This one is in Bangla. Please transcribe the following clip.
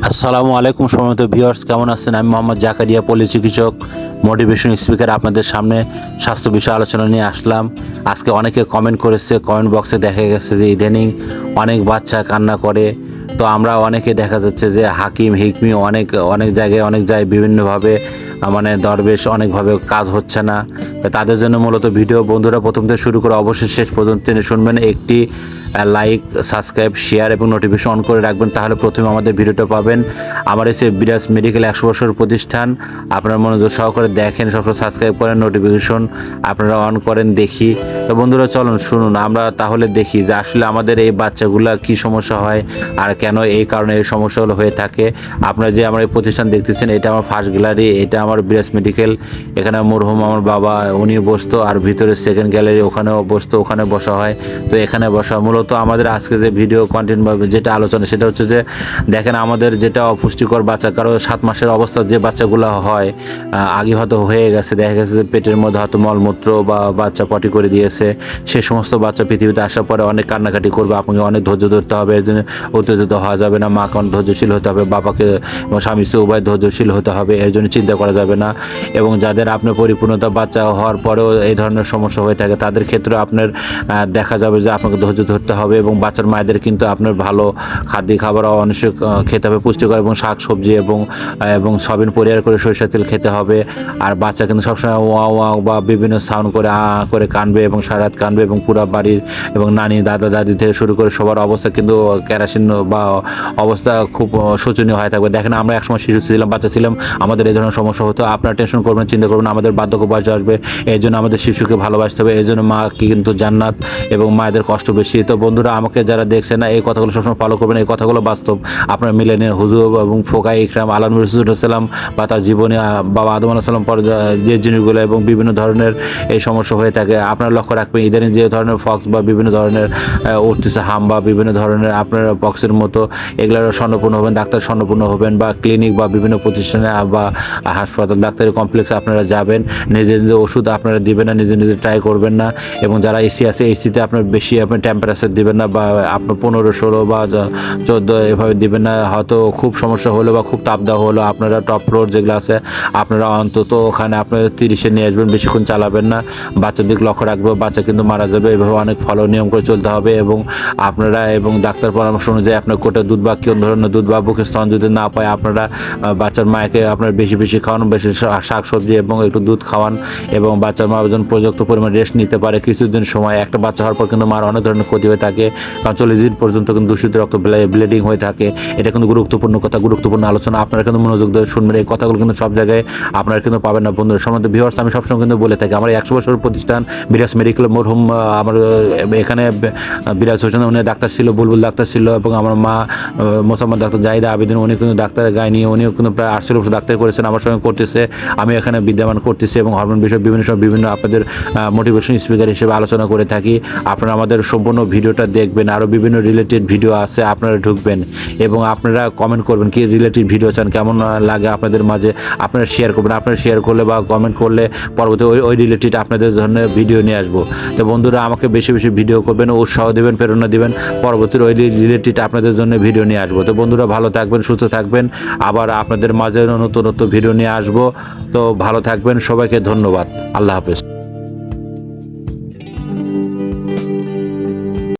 আসসালামু আলাইকুম সম্মানিত ভিউয়ার্স, কেমন আছেন? আমি মোহাম্মদ জাকারিয়া, পল্লী চিকিৎসক, মোটিভেশন স্পিকার। আপনাদের সামনে স্বাস্থ্য বিষয় আলোচনা নিয়ে আসলাম। আজকে অনেকে কমেন্ট করেছে, কমেন্ট বক্সে দেখা গেছে যে ইদানিং অনেক বাচ্চা কান্না করে। তো আমরা অনেকে দেখা যাচ্ছে যে হাকিম হিকমি অনেক জায়গায় বিভিন্নভাবে মানে দরবেশ অনেকভাবে কাজ হচ্ছে না। তাদের জন্য মূলত ভিডিও। বন্ধুরা প্রথম থেকে শুরু করে অবশ্যই শেষ পর্যন্ত শুনবেন। একটি লাইক, সাবস্ক্রাইব, শেয়ার এবং নোটিফিকেশন অন করে রাখবেন, তাহলে প্রথমে আমাদের ভিডিওটা পাবেন। আমার এসে বিরাজ মেডিকেল 100 বছর প্রতিষ্ঠান। আপনারা মনোযোগ সহকারে দেখেন, সবসময় সাবস্ক্রাইব করেন, নোটিফিকেশন আপনারা অন করেন। দেখি তো বন্ধুরা, চলুন শুনুন আমরা তাহলে দেখি যে আসলে আমাদের এই বাচ্চাগুলা কি সমস্যা হয় আর কেন এই কারণে এই সমস্যাগুলো হয়ে থাকে। আপনারা যে আমার এই প্রতিষ্ঠান দেখতেছেন, এটা আমার ফার্স্ট গ্যালারি, এটা আমার বিরাজ মেডিকেল। এখানে মরহুম আমার বাবা উনি বসতো, আর ভিতরে সেকেন্ড গ্যালারি ওখানেও বসতো, ওখানে বসা হয়। তো এখানে বসা মূলত আমাদের আজকে যে ভিডিও কন্টেন্ট বা যেটা আলোচনা, সেটা হচ্ছে যে দেখেন আমাদের যেটা অপুষ্টিকর বাচ্চা, কারো 7 মাসের অবস্থা যে বাচ্চাগুলো হয়, আগে হয়তো হয়ে গেছে, দেখা গেছে যে পেটের মধ্যে হয়তো মলমূত্র বা বাচ্চা পটি করে দিয়েছে। সে সমস্ত বাচ্চা পৃথিবীতে আসার পরে অনেক কান্নাকাটি করবে। আপনাকে অনেক ধৈর্য ধরতে হবে, এর জন্য উত্তেজিত হওয়া যাবে না। মাকে অনেক ধৈর্যশীল হতে হবে, বাবাকে এবং স্বামী স্ত্রী উভয় ধৈর্যশীল হতে হবে, এর জন্য চিন্তা করা যাবে না। এবং যাদের আপনার পরিপূর্ণতা বাচ্চা হওয়ার পরেও এই ধরনের সমস্যা হয়ে থাকে, তাদের ক্ষেত্রে আপনার দেখা যাবে যে আপনাকে ধৈর্য ধরতে হবে। এবং বাচ্চার মায়েদের কিন্তু আপনার ভালো খাবার অবশ্যই খেতে হবে, পুষ্টিকর এবং শাক সবজি এবং সয়াবিন পরিহার করে সরিষার তেল খেতে হবে। আর বাচ্চা কিন্তু সবসময় ওয়া ওয়া বা বিভিন্ন সাউন্ড করে করে কানবে এবং সারা রাত কানবে, এবং পুরো বাড়ির এবং নানি দাদা দাদি থেকে শুরু করে সবার অবস্থা কিন্তু কেরাসিন বা অবস্থা খুব শোচনীয় হয়ে থাকবে। দেখেন আমরা একসময় শিশু ছিলাম, বাচ্চা ছিলাম, আমাদের এই ধরনের সমস্যা হতো। আপনারা টেনশন করবেন, চিন্তা করবেন, আমাদের বার্ধক্য বয়স আসবে, এই জন্য আমাদের শিশুকে ভালোবাসতে হবে। এই জন্য মা কিন্তু জান্নাত এবং মায়েদের কষ্ট বেশি। তো বন্ধুরা, আমাকে যারা দেখছেন না, এই কথাগুলো সবসময় ফলো করবেন, এই কথাগুলো বাস্তব। আপনারা মিলে নিন। হুজুর এবং ফোকা ইকরাম আলম রসুলাম বা তার জীবনে বাবা আদম আলাইহিস সালাম পর যে জিনিসগুলো এবং বিভিন্ন ধরনের এই সমস্যা হয়ে থাকে, আপনারা লক্ষ্য রাখবেন। ইদানিং যে ধরনের ফক্স বা বিভিন্ন ধরনের উঠতেছে হাম বা বিভিন্ন ধরনের আপনার পক্সের মতো, এগুলোর স্বর্ণপূর্ণ হবেন, ডাক্তার স্বর্ণপূর্ণ হবেন, বা ক্লিনিক বা বিভিন্ন প্রতিষ্ঠানে বা হাসপাতাল ডাক্তারি কমপ্লেক্সে আপনারা যাবেন। নিজে ওষুধ আপনারা দিবেন না, নিজে ট্রাই করবেন না। এবং যারা এসি আছে, এসিতে আপনার বেশি আপনার টেম্পারেচার দিবেন না, বা আপনার 15, 16 বা 14 এভাবে দিবেন না। হয়তো খুব সমস্যা হলো বা খুব তাপ দেওয়া হলো, আপনারা টপ ফ্লোর যেগুলো আছে আপনারা অন্তত ওখানে আপনারা 30-এ নিয়ে আসবেন, বেশিক্ষণ চালাবেন না। বাচ্চার দিক লক্ষ্য রাখবে, বাচ্চা কিন্তু মারা যাবে। এভাবে অনেক ফলো নিয়ম করে চলতে হবে। এবং আপনারা এবং ডাক্তার পরামর্শ অনুযায়ী আপনার কোটা দুধ বা কোন ধরনের দুধ বা বুকের স্তন যদি না পায়, আপনারা বাচ্চার মাকে আপনার বেশি খাওয়ান, বেশি শাক সবজি এবং একটু দুধ খাওয়ান। এবং বাচ্চার মা যেন পর্যাপ্ত পরিমাণ রেস্ট নিতে পারে কিছুদিন সময়। একটা বাচ্চা হওয়ার পর কিন্তু মার অনেক ধরনের ক্ষতি হয়ে থাকে, কারণ 40 দিন পর্যন্ত কিন্তু দূষিত রক্ত ব্লিডিং হয়ে থাকে। এটা কিন্তু গুরুত্বপূর্ণ কথা, গুরুত্বপূর্ণ আলোচনা। আপনারা কিন্তু মনোযোগ দিয়ে শুনবেন, এই কথাগুলো কিন্তু সব জায়গায় আপনারা কিন্তু পাবেন না। বন্ধুরা, সম্বন্ধ ভিউয়ার্স, আমি সবসময় কিন্তু বলে থাকি, আমার 100 বছর প্রতিষ্ঠান বিরাজ মেডিকেল। মরহুম আমার এখানে বিরাজ হোসেন উনি ডাক্তার ছিল, বুলবুল ডাক্তার ছিল, এবং আমার মা মোসাম্মদ ডাক্তার জাহিদা আবেদিন, উনি কিন্তু ডাক্তারের গায়ে নিয়ে উনিও কিন্তু প্রায় 800 বছর ডাক্তার করেছেন, আমার সঙ্গে করতেছে। আমি এখানে বিদ্যমান করতেছি এবং হরমোন বিষয়ে বিভিন্ন সময় বিভিন্ন আপনাদের মোটিভেশন স্পিকার হিসেবে আলোচনা করে থাকি। আপনারা আমাদের সম্পূর্ণ ভিডিওটা দেখবেন, আরও বিভিন্ন রিলেটেড ভিডিও আছে, আপনারা ঢুকবেন এবং আপনারা কমেন্ট করবেন কি রিলেটেড ভিডিও চান, কেমন লাগে আপনাদের মাঝে, আপনারা শেয়ার করবেন। আপনারা শেয়ার করলে বা কমেন্ট করলে পরবর্তী ওই রিলেটেড আপনাদের ধরনের ভিডিও নিয়ে আসবো। তো বন্ধুরা, আমাকে বেশি ভিডিও করবেন, উৎসাহ দেবেন, প্রেরণা দেবেন, পরবর্তীর ওই রিলেটেড আপনাদের জন্য ভিডিও নিয়ে আসবো। তো বন্ধুরা, ভালো থাকবেন, সুস্থ থাকবেন, আবার আপনাদের মাঝে নতুন ভিডিও নিয়ে আসবো। তো ভালো থাকবেন, সবাইকে ধন্যবাদ, আল্লাহ হাফেজ।